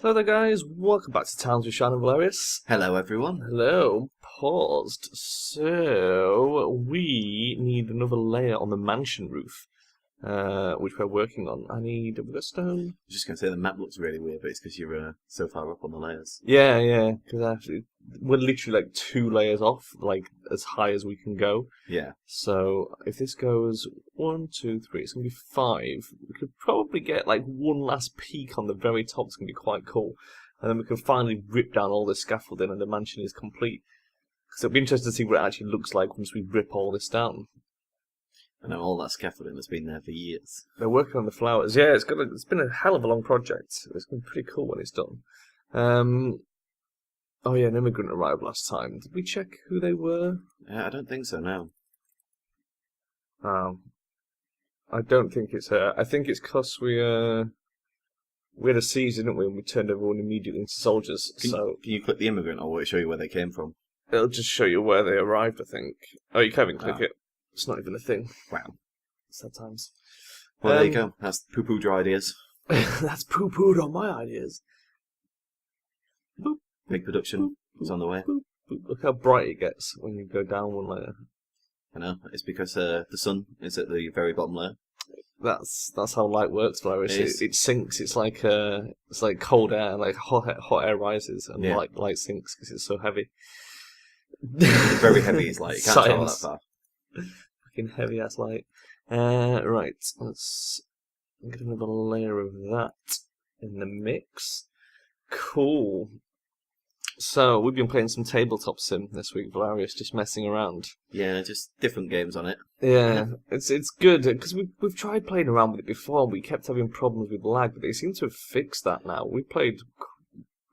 Hello there guys, welcome back to Towns with Charon and Velerious. Hello, everyone. Hello, paused. So, we need another layer on the mansion roof, which we're working on. I need a bit of stone. I was just going to say the map looks really weird, but it's because you're so far up on the layers. Yeah, because we're literally like 2 layers off, like as high as we can go. Yeah. So, if this goes 1, 2, 3, it's going to be 5. We could probably get like one last peak on the very top, it's going to be quite cool. And then we can finally rip down all this scaffolding and the mansion is complete. Because it'll be interesting to see what it actually looks like once we rip all this down. I know all that scaffolding has been there for years. They're working on the flowers. Yeah, it's been a hell of a long project. It's going to be pretty cool when it's done. Oh yeah, an immigrant arrived last time. Did we check who they were? I don't think so, no. I don't think it's her. I think it's because we had a siege, didn't we? And we turned everyone immediately into soldiers. Can you click the immigrant, or will it show you where they came from? It'll just show you where they arrived, I think. Oh, you can't even click it. It's not even a thing. Wow. Sometimes. Well, there you go. That's poo-pooed your ideas. That's poo-pooed on my ideas. Boop. Big production is on the way. Boop. Look how bright it gets when you go down one layer. I know. It's because the sun is at the very bottom layer. That's how light works, Virus. It sinks. It's like cold air, like hot air rises, and light sinks because it's so heavy. Very heavy is light. You can't travel that far. Fucking heavy ass light. Right, let's get another layer of that in the mix. Cool. So we've been playing some tabletop sim this week, Velerious, just messing around. Yeah, just different games on it. Yeah, it's good because we've tried playing around with it before. We kept having problems with lag, but they seem to have fixed that now. We played,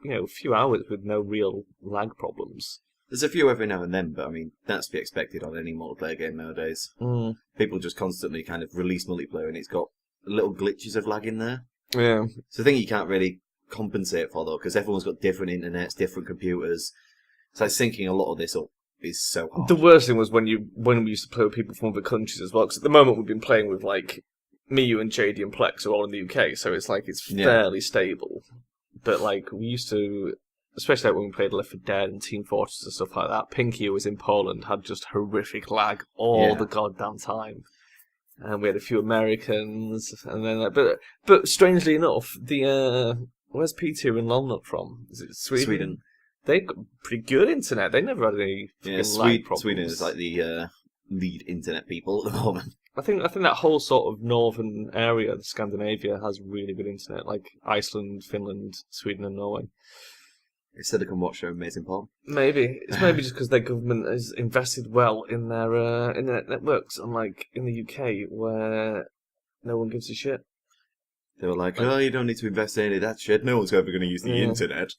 a few hours with no real lag problems. There's a few every now and then, but I mean that's to be expected on any multiplayer game nowadays. People just constantly kind of release multiplayer, and it's got little glitches of lag in there. Yeah, it's the thing you can't really compensate for though, because everyone's got different internets, different computers. So syncing a lot of this up is so hard. The worst thing was when we used to play with people from other countries as well. Because at the moment we've been playing with like me, you, and JD and Plex are all in the UK, so it's like it's fairly stable. But like we used to, especially like when we played Left 4 Dead and Team Fortress and stuff like that. Pinky, who was in Poland, had just horrific lag all the goddamn time. And we had a few Americans, and then but strangely enough, where's Peter in Lolnut from? Is it Sweden? Sweden. They've got pretty good internet. They never had any lag problems. Sweden is like the lead internet people at the moment. I think that whole sort of northern area, Scandinavia, has really good internet, like Iceland, Finland, Sweden, and Norway. Instead they can watch their amazing porn. Maybe it's just because their government has invested well in their internet networks, unlike in the UK where no one gives a shit. They were like, you don't need to invest in any of that shit. No one's ever going to use the internet.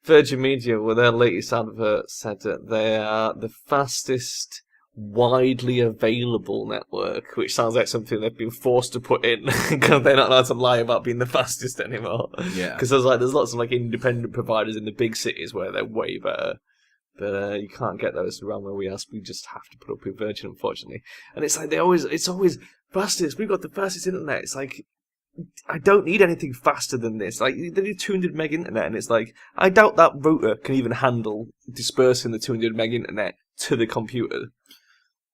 Virgin Media, with their latest advert, said that they are the fastest widely available network, which sounds like something they've been forced to put in because they're not allowed to lie about being the fastest anymore. Yeah. Because there's lots of like independent providers in the big cities where they're way better. But you can't get those around where we are, so we just have to put up with Virgin, unfortunately. And it's like it's always fastest. We've got the fastest internet. It's like, I don't need anything faster than this. Like, they need 200 meg internet, and it's like, I doubt that router can even handle dispersing the 200 meg internet to the computer.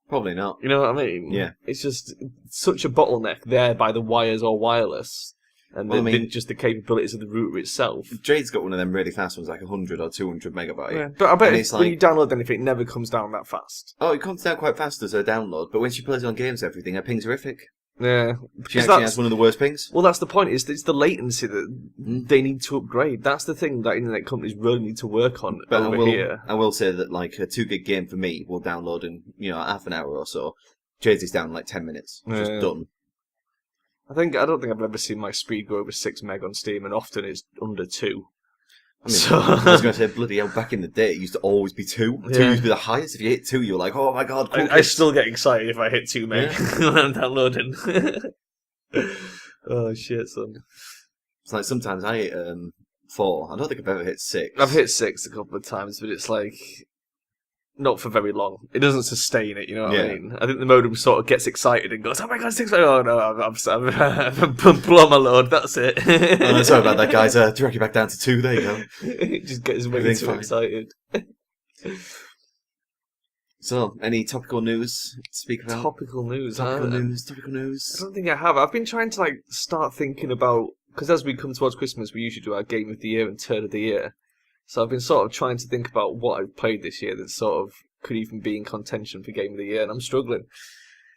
Probably not. You know what I mean? Yeah. It's just such a bottleneck there by the wires or wireless, and just the capabilities of the router itself. Jade's got one of them really fast ones, like 100 or 200 megabyte. Yeah, but I bet when you download anything, it never comes down that fast. Oh, it comes down quite fast as a download, but when she plays on games and everything, her ping's horrific. Yeah. She actually has one of the worst pings. Well, that's the point. It's the latency that they need to upgrade. That's the thing that internet companies really need to work on here. I will say that like a 2 gig game for me will download in half an hour or so. Jade's is down in like 10 minutes. Just done. I don't think I've ever seen my speed go over 6 meg on Steam, and often it's under 2. I mean, I was going to say, bloody hell, back in the day, it used to always be 2. 2 used to be the highest. If you hit 2, you're like, oh my god, cool. I still get excited if I hit 2 meg when I'm downloading. Oh, shit, son. It's like sometimes I hit 4. I don't think I've ever hit 6. I've hit 6 a couple of times, but it's like, not for very long. It doesn't sustain it, you know what Yeah. I mean? I think the modem sort of gets excited and goes, "Oh my god, 6 frames! Oh no, I'm blow my load. That's it." Oh, no, sorry about that, guys. Drag you back down to 2. There you go. It just gets way Everything's too fine. excited. So, any topical news to speak about? Topical news. Topical I news. don't think I have. I've been trying to like start thinking about, because as we come towards Christmas, we usually do our game of the year and turn of the year. So I've been sort of trying to think about what I've played this year that sort of could even be in contention for game of the year, and I'm struggling.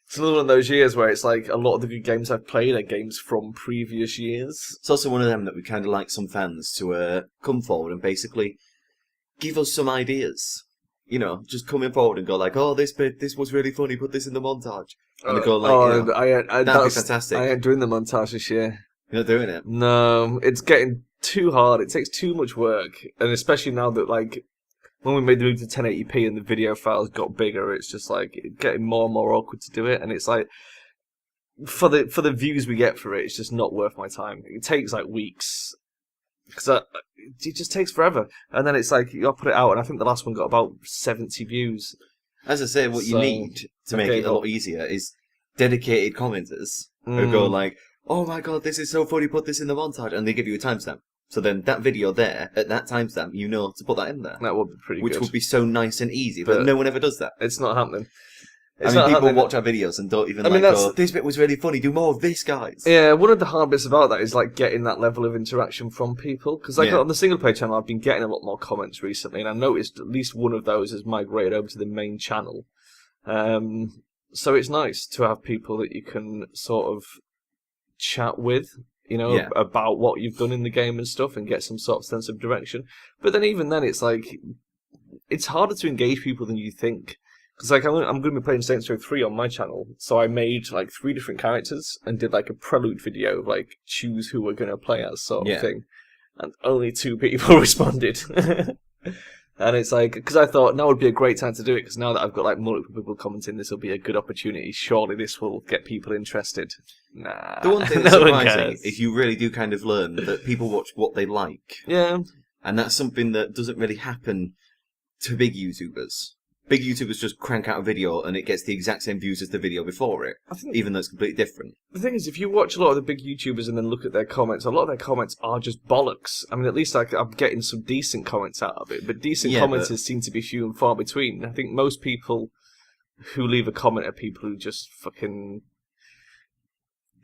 It's another one of those years where it's like a lot of the good games I've played are games from previous years. It's also one of them that we kind of like some fans to come forward and basically give us some ideas. You know, just coming forward and go like, "Oh, this was really funny. Put this in the montage." And they go like, "That'd be fantastic." I ain't doing the montage this year. You're not doing it. No, it's getting too hard. It takes too much work, and especially now that like when we made the move to 1080p and the video files got bigger, it's just like getting more and more awkward to do it. And it's like for the views we get for it, it's just not worth my time. It takes like weeks because it just takes forever. And then it's like I'll put it out, and I think the last one got about 70 views. As I say, what you need to make it a lot easier is dedicated commenters who go like, "Oh my god, this is so funny, put this in the montage," and they give you a timestamp. So then that video there, at that timestamp, you know to put that in there. That would be pretty good. Which would be so nice and easy, but no one ever does that. It's not happening. People watch our videos and don't even go, "This bit was really funny, do more of this, guys." Yeah, one of the hard bits about that is like getting that level of interaction from people. Because like on the single player channel, I've been getting a lot more comments recently, and I noticed at least one of those has migrated over to the main channel. So it's nice to have people that you can sort of chat with, you know, about what you've done in the game and stuff, and get some sort of sense of direction. But then even then, it's like it's harder to engage people than you think. Because like I'm going to be playing Saints Row 3 on my channel, so I made like 3 different characters and did like a prelude video of like choose who we're going to play as sort of thing, and only 2 people responded. And it's like, because I thought now would be a great time to do it, because now that I've got like multiple people commenting, this will be a good opportunity. Surely this will get people interested. Nah. The one thing that's surprising is you really do kind of learn that people watch what they like. Yeah. And that's something that doesn't really happen to big YouTubers. Big YouTubers just crank out a video and it gets the exact same views as the video before it, even though it's completely different. The thing is, if you watch a lot of the big YouTubers and then look at their comments, a lot of their comments are just bollocks. I mean, at least I'm getting some decent comments out of it, but decent commenters seem to be few and far between. I think most people who leave a comment are people who just fucking...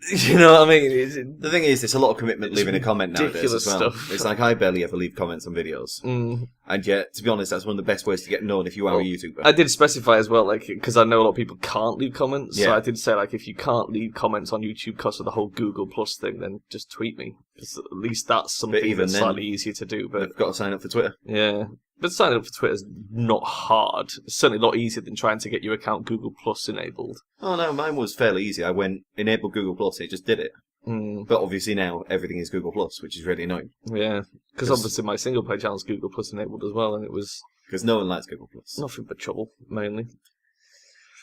You know what I mean? The thing is, it's a lot of commitment leaving a comment nowadays as well. Stuff. It's like I barely ever leave comments on videos. And yet, to be honest, that's one of the best ways to get known if you are a YouTuber. I did specify as well, like, because I know a lot of people can't leave comments, so I did say, like, if you can't leave comments on YouTube because of the whole Google Plus thing, then just tweet me. Because at least that's something that's slightly easier to do. But you've got to sign up for Twitter. Yeah. But signing up for Twitter is not hard. It's certainly a lot easier than trying to get your account Google Plus enabled. Oh no, mine was fairly easy. I went, enable Google Plus, it just did it. But obviously now everything is Google Plus, which is really annoying. Yeah, because obviously my single player channel is Google Plus enabled as well, and it was... Because no one likes Google Plus. Nothing but trouble, mainly.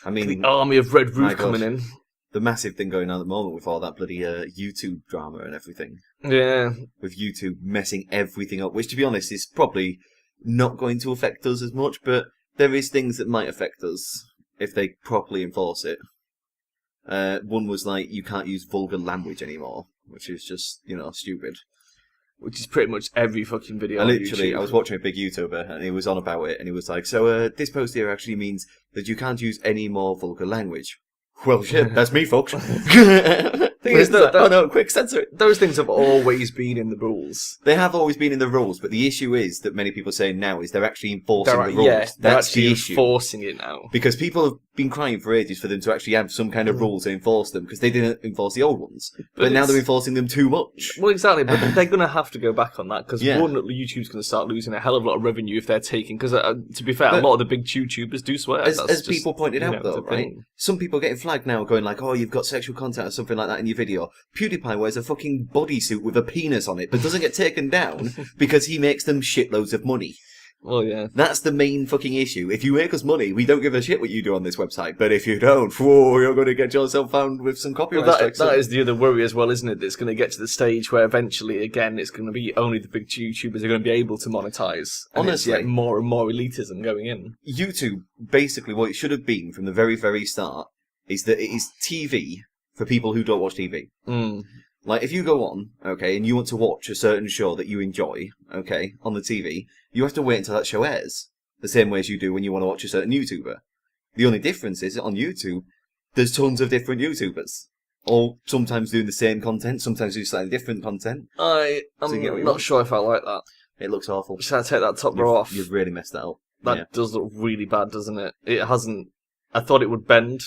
I mean... The army of Red Roof coming in. The massive thing going on at the moment with all that bloody YouTube drama and everything. Yeah. With YouTube messing everything up, which to be honest is probably not going to affect us as much, but there is things that might affect us if they properly enforce it. One was like, you can't use vulgar language anymore, which is just, you know, stupid. Which is pretty much every fucking video on YouTube. I was watching a big YouTuber, and he was on about it, and he was like, so this post here actually means that you can't use any more vulgar language. Well, shit, that's me, folks. Thing is that, oh no, quick, censor it. Those things have always been in the rules. They have always been in the rules, but the issue is that many people are saying now is they're actually enforcing the rules. Yeah, that's the issue. Enforcing it now. Because people have been crying for ages for them to actually have some kind of rules and enforce them, because they didn't enforce the old ones. But now they're enforcing them too much. Well, exactly, but they're going to have to go back on that, because one, YouTube's going to start losing a hell of a lot of revenue if they're taking... Because, to be fair, a lot of the big YouTubers do swear. As people pointed out, though, right? Some people are getting flagged now going like, oh, you've got sexual content or something like that in your video. PewDiePie wears a fucking bodysuit with a penis on it, but doesn't get taken down because he makes them shitloads of money. Well, yeah. That's the main fucking issue. If you make us money, we don't give a shit what you do on this website. But if you don't, whoa, you're going to get yourself found with some copyright strikes. That is the other worry as well, isn't it? It's going to get to the stage where eventually, again, it's going to be only the big YouTubers are going to be able to monetize. Honestly, it's more and more elitism going in. YouTube, basically, what it should have been from the very, very start is that it is TV for people who don't watch TV. Like, if you go on, okay, and you want to watch a certain show that you enjoy, okay, on the TV, you have to wait until that show airs, the same way as you do when you want to watch a certain YouTuber. The only difference is, on YouTube, there's tons of different YouTubers, all sometimes doing the same content, sometimes doing slightly different content. I'm not sure if I like that. It looks awful. Should I take that top row off? You've really messed that up. That does look really bad, doesn't it? It hasn't... I thought it would bend,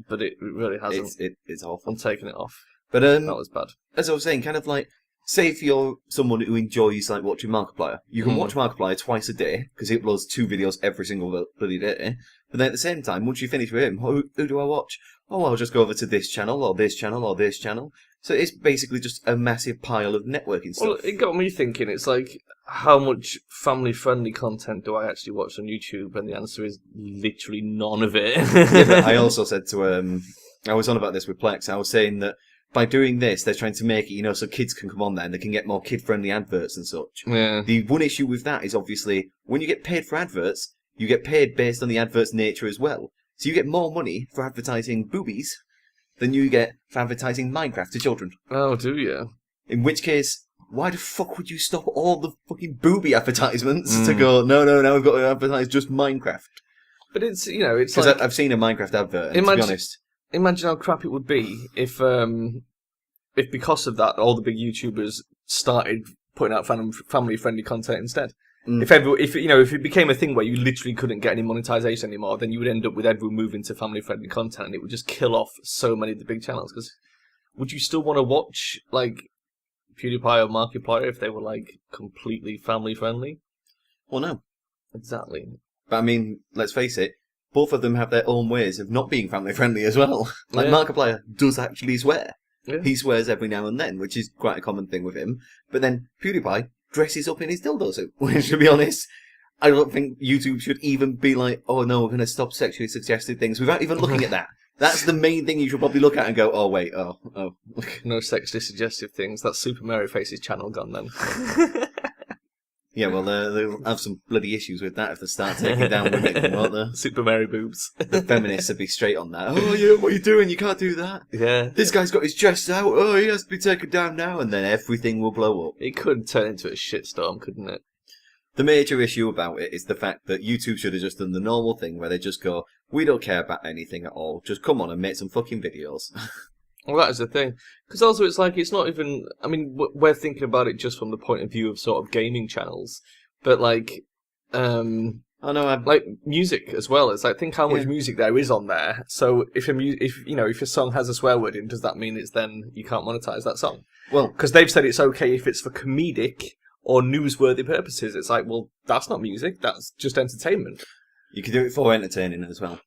but it really hasn't. It's awful. I'm taking it off. But that was bad. As I was saying, kind of like, say if you're someone who enjoys like watching Markiplier, you can watch Markiplier twice a day because he uploads 2 videos every single bloody day. But then at the same time, once you finish with him, who do I watch? Oh, I'll just go over to this channel or this channel or this channel. So it's basically just a massive pile of networking stuff. Well, it got me thinking. It's like, how much family-friendly content do I actually watch on YouTube? And the answer is literally none of it. Yeah, but I also said to I was on about this with Plex. I was saying that by doing this, they're trying to make it, so kids can come on there and they can get more kid-friendly adverts and such. Yeah. The one issue with that is obviously when you get paid for adverts, you get paid based on the advert's nature as well. So you get more money for advertising boobies than you get for advertising Minecraft to children. Oh, do you? In which case, why the fuck would you stop all the fucking booby advertisements to go, no, now we've got to advertise just Minecraft? But it's, it's because like... I've seen a Minecraft advert, and to be honest... Imagine how crap it would be if because of that, all the big YouTubers started putting out family-friendly content instead. If it became a thing where you literally couldn't get any monetization anymore, then you would end up with everyone moving to family-friendly content, and it would just kill off so many of the big channels. Because would you still want to watch like PewDiePie or Markiplier if they were like completely family-friendly? Well, no, exactly. But I mean, let's face it. Both of them have their own ways of not being family-friendly as well. Like, Markiplier does actually swear. Yeah. He swears every now and then, which is quite a common thing with him. But then PewDiePie dresses up in his dildo suit, which, to be honest, I don't think YouTube should even be like, oh no, we're going to stop sexually suggested things without even looking at that. That's the main thing you should probably look at and go, oh wait, oh. No sexually suggestive things. That's Super Mario Face's channel gone then. Yeah, well, they'll have some bloody issues with that if they start taking down women, won't they? Super Mary boobs. The feminists would be straight on that. Oh, yeah, what are you doing? You can't do that. Yeah. This guy's got his chest out. Oh, he has to be taken down now. And then everything will blow up. It could turn into a shitstorm, couldn't it? The major issue about it is the fact that YouTube should have just done the normal thing where they just go, we don't care about anything at all. Just come on and make some fucking videos. Well, that is the thing. Because also it's like, it's not even... I mean, we're thinking about it just from the point of view of sort of gaming channels. But like... like music as well. It's like, think how much music there is on there. So if a song has a swear word in, does that mean it's then you can't monetize that song? Well, because they've said it's okay if it's for comedic or newsworthy purposes. It's like, well, that's not music. That's just entertainment. You can do it for entertaining as well.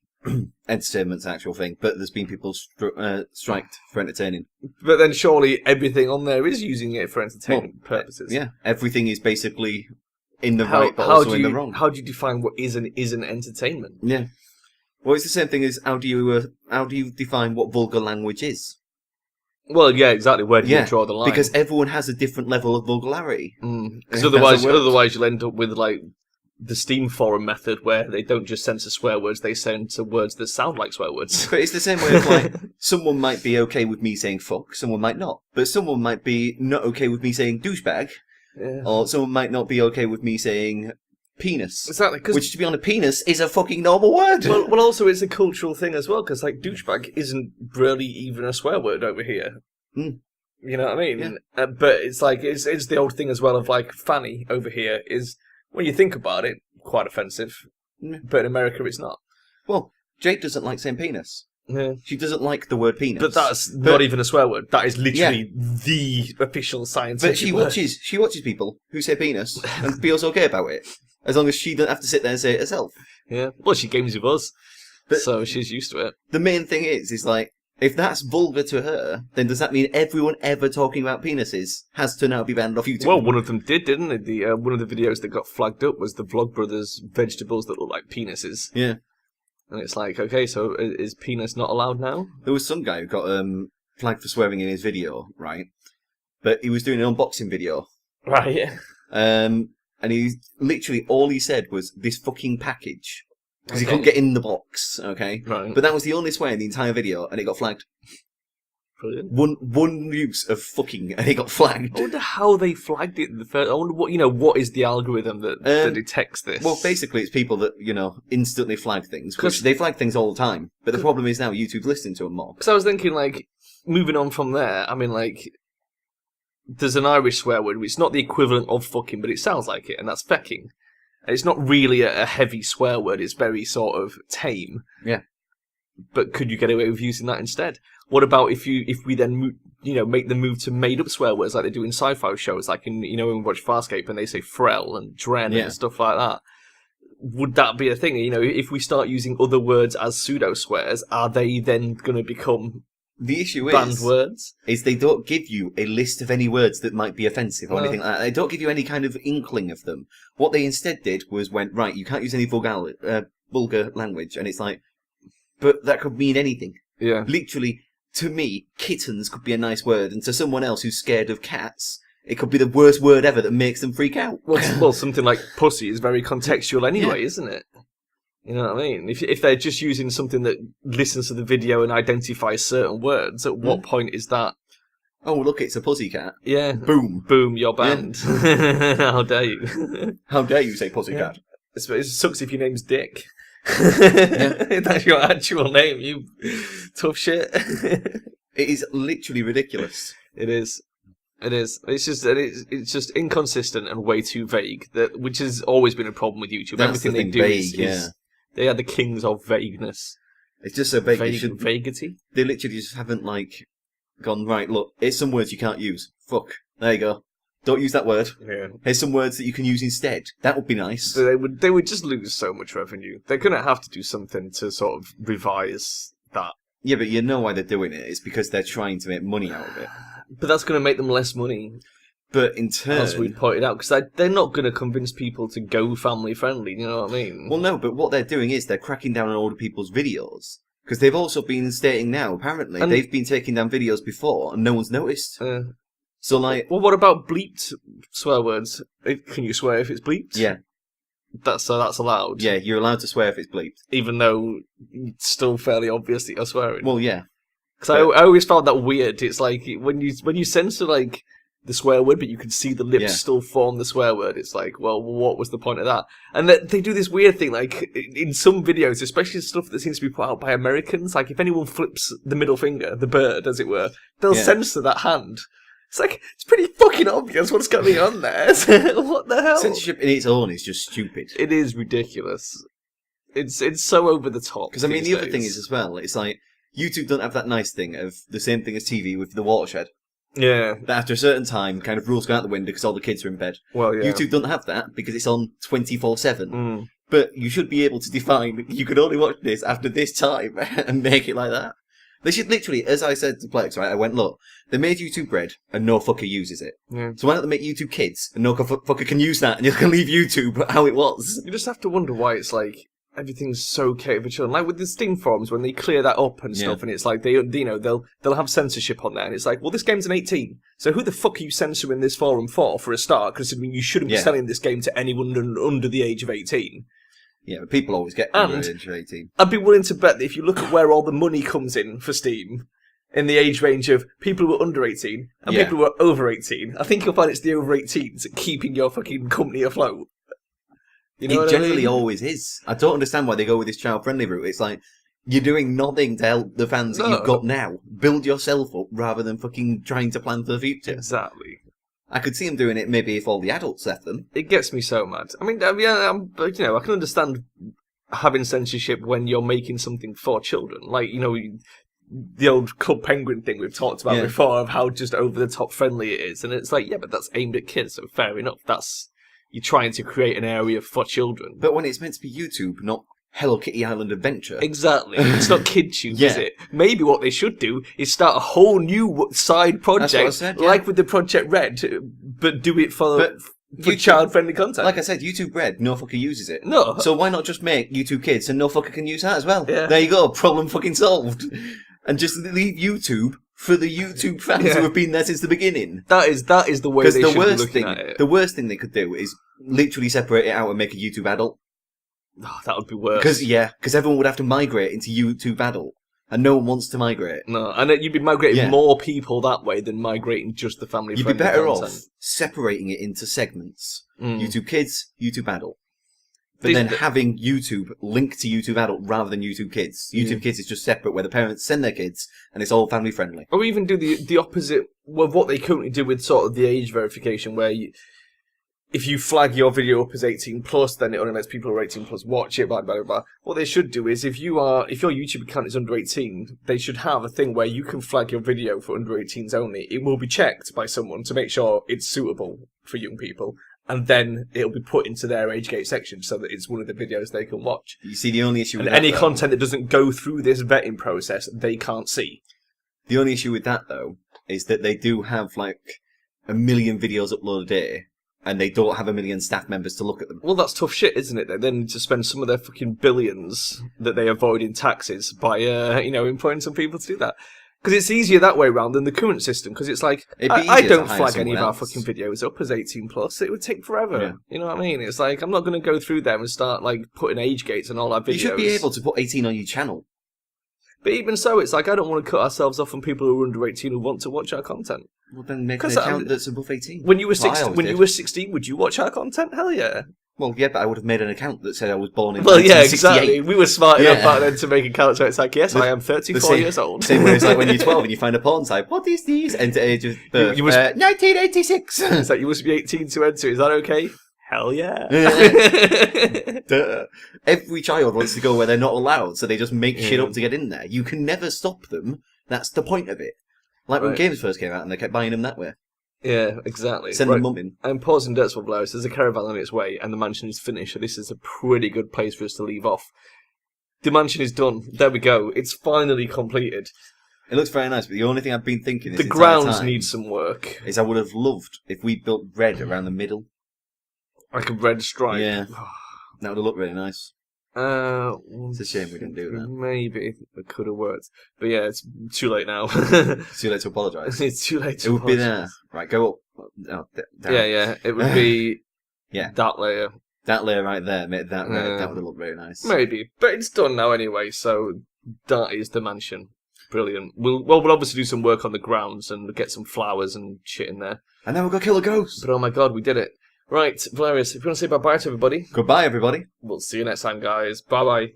Entertainment's an actual thing, but there's been people striked for entertaining. But then surely everything on there is using it for entertainment purposes. Yeah, everything is basically in the right, but also in the wrong. How do you define what is and isn't entertainment? Yeah. Well, it's the same thing as how do you define what vulgar language is? Well, yeah, exactly. Where do you draw the line? Because everyone has a different level of vulgarity. Because otherwise you'll end up with like the Steam forum method, where they don't just censor swear words, they censor words that sound like swear words. But it's the same way of like, someone might be okay with me saying fuck, someone might not. But someone might be not okay with me saying douchebag, or someone might not be okay with me saying penis. Exactly. Which, to be honest, penis is a fucking normal word. Well, also it's a cultural thing as well, because like douchebag isn't really even a swear word over here. You know what I mean? Yeah. But it's like, it's the old thing as well of like fanny over here is... When you think about it, quite offensive. But in America, it's not. Well, Jade doesn't like saying penis. Yeah. She doesn't like the word penis. But that's not even a swear word. That is literally the official scientific word. She watches people who say penis and feels okay about it. As long as she doesn't have to sit there and say it herself. Yeah. Well, she games with us. So she's used to it. The main thing is like, If that's vulgar to her, then does that mean everyone ever talking about penises has to now be banned off YouTube? Well, one of them did, didn't it? The one of the videos that got flagged up was the Vlogbrothers vegetables that look like penises. Yeah. And it's like, okay, so is penis not allowed now? There was some guy who got flagged for swearing in his video, right? But he was doing an unboxing video. Right. And he literally, all he said was, this fucking package. Because he Okay. couldn't get in the box, okay? Right. But that was the only swear in the entire video, and it got flagged. Brilliant. One use of fucking, and it got flagged. I wonder how they flagged it in the first. I wonder what is the algorithm that detects this? Well, basically, it's people that, instantly flag things. Which 'Cause- they flag things all the time. But the problem is now YouTube's listening to them more. Because I was thinking, like, moving on from there, I mean, like, there's an Irish swear word, which is not the equivalent of fucking, but it sounds like it, and that's fecking. And it's not really a heavy swear word, it's very sort of tame. Yeah. But could you get away with using that instead? What about if we then make the move to made up swear words like they do in sci-fi shows, like in when we watch Farscape and they say frel and dren and stuff like that? Would that be a thing? If we start using other words as pseudo swears, are they then going to become The issue banned words? is they don't give you a list of any words that might be offensive or anything like that. They don't give you any kind of inkling of them. What they instead did was went, right, you can't use any vulgar language. And it's like, but that could mean anything. Yeah. Literally, to me, kittens could be a nice word. And to someone else who's scared of cats, it could be the worst word ever that makes them freak out. Well, something like pussy is very contextual anyway, Yeah. isn't it? You know what I mean? If they're just using something that listens to the video and identifies certain words, at what point is that? Oh, look, it's a pussycat. Yeah. Boom. Boom, you're banned. How dare you? How dare you say pussycat? It sucks if your name's Dick. If that's your actual name, you tough shit. It is literally ridiculous. It is. It's just inconsistent and way too vague. Which has always been a problem with YouTube. That's Everything the they thing, do vague, is they are the kings of vagueness. It's just so vague. Vaguity. They literally just haven't, gone, right, look, here's some words you can't use. Fuck. There you go. Don't use that word. Yeah. Here's some words that you can use instead. That would be nice. So they would just lose so much revenue. They're gonna have to do something to sort of revise that. Yeah, but you know why they're doing it. It's because they're trying to make money out of it. But that's gonna make them less money. But in turn... As we pointed out, because they're not going to convince people to go family-friendly, you know what I mean? Well, no, but what they're doing is they're cracking down on older people's videos. Because they've also been stating now, apparently, And- they've been taking down videos before and no one's noticed. So, well, what about bleeped swear words? Can you swear if it's bleeped? yeah, That's allowed? yeah, you're allowed to swear if it's bleeped. Even though it's still fairly obvious that you're swearing? Well, yeah. Because I always found that weird. It's like, when you censor, like, the swear word, but you can see the lips still form the swear word. It's like, well, what was the point of that? And they do this weird thing, like, in some videos, especially stuff that seems to be put out by Americans, like, if anyone flips the middle finger, the bird, as it were, they'll censor that hand. It's like, it's pretty fucking obvious what's going on there. What the hell? Censorship in its own is just stupid. It is ridiculous. It's so over the top. Because, I mean, these the other days. thing is, as well, it's like, YouTube don't have that nice thing of the same thing as TV with the watershed. Yeah. That after a certain time, kind of rules go out the window because all the kids are in bed. Well, yeah. YouTube don't have that because it's on 24/7. Mm. But you should be able to define, you could only watch this after this time and make it like that. They should literally, as I said to Plex, right, I went, look, they made YouTube Red and no fucker uses it. Yeah. So why don't they make YouTube Kids and no fucker can use that and you can leave YouTube how it was? You just have to wonder why it's like everything's so catered for children. Like with the Steam forums, when they clear that up and stuff, and it's like they'll have censorship on there, and it's like, well, this game's an 18, so who the fuck are you censoring this forum for a start? Because I mean, you shouldn't be selling this game to anyone under the age of 18. Yeah, but people always get under the age of 18. I'd be willing to bet that if you look at where all the money comes in for Steam, in the age range of people who are under 18 and people who are over 18, I think you'll find it's the over 18s keeping your fucking company afloat. You know It generally I mean? always is. I don't understand why they go with this child-friendly route. It's like, you're doing nothing to help the fans that you've got now. Build yourself up rather than fucking trying to plan for the future. Exactly. I could see them doing it maybe if all the adults left them. It gets me so mad. I mean, I can understand having censorship when you're making something for children. Like, the old Club Penguin thing we've talked about before of how just over-the-top friendly it is. And it's like, yeah, but that's aimed at kids, so fair enough. You're trying to create an area for children. But when it's meant to be YouTube, not Hello Kitty Island Adventure. Exactly. It's not KidTube, is Yeah. it? Maybe what they should do is start a whole new side project, That's what I said, yeah. like with the Project Red, but do it for YouTube- child-friendly content. Like I said, YouTube Red, no fucker uses it. No. So why not just make YouTube Kids and no fucker can use that as well? Yeah. There you go, problem fucking solved. And just leave YouTube for the YouTube fans who have been there since the beginning. That is the way they should be looking at it. The worst thing they could do is literally separate it out and make a YouTube adult. Oh, that would be worse. Because everyone would have to migrate into YouTube adult. And no one wants to migrate. No, and you'd be migrating more people that way than migrating just the family. You'd be better off separating it into segments. YouTube Kids, YouTube Adult. But then having YouTube link to YouTube Adult rather than YouTube Kids. YouTube Kids is just separate where the parents send their kids and it's all family friendly. Or even do the opposite of what they currently do with sort of the age verification, where if you flag your video up as 18 plus, then it only lets people who are 18 plus watch it, blah, blah, blah, blah. What they should do is, if your YouTube account is under 18, they should have a thing where you can flag your video for under 18s only. It will be checked by someone to make sure it's suitable for young people, and then it'll be put into their age gate section so that it's one of the videos they can watch. You see, the only issue with any content that doesn't go through this vetting process, they can't see. The only issue with that, though, is that they do have, like, 1 million videos uploaded a day, and they don't have 1 million staff members to look at them. Well, that's tough shit, isn't it? They then need to spend some of their fucking billions that they avoid in taxes by, employing some people to do that. Because it's easier that way around than the current system. Because it's like, I don't flag any of our fucking videos up as 18 plus. It would take forever. Yeah. You know what I mean? It's like, I'm not going to go through them and start, like, putting age gates on all our videos. You should be able to put 18 on your channel. But even so, it's like, I don't want to cut ourselves off from people who are under 18 who want to watch our content. Well, then make an account that's above 18. When you were 16, would you watch our content? Hell yeah. Well, yeah, but I would have made an account that said I was born in 1968. Well, yeah, exactly. We were smart enough back then to make accounts where it's like, yes, I am 34 years old. Same way it's like when you're 12 and you find a porn site. What is these? Enter age of birth. 1986. It's like, you must be 18 to enter. Is that okay? Hell yeah. Duh. Every child wants to go where they're not allowed, so they just make shit up to get in there. You can never stop them. That's the point of it. Like when games first came out and they kept buying them that way. Yeah, exactly. Send them mum in. I'm pausing Derpsville Velerious. There's a caravan on its way, and the mansion is finished, so this is a pretty good place for us to leave off. The mansion is done. There we go. It's finally completed. It looks very nice, but the only thing I've been thinking the grounds need some work. Is I would have loved if we built red around the middle. Like a red stripe. Yeah. That would have looked really nice. It's a shame we didn't do that. Maybe it could have worked. But yeah, it's too late now. It's too late to apologise. It's too late to apologise. It would be there. Right, go up. Oh, down. Yeah. It would be yeah. that layer. That layer right there, made that red. That would have looked very nice. Maybe. But it's done now anyway, so that is the mansion. Brilliant. We'll obviously do some work on the grounds and get some flowers and shit in there. And then we'll go kill a ghost. But oh my god, we did it. Right, Velerious, if you want to say bye-bye to everybody. Goodbye, everybody. We'll see you next time, guys. Bye-bye.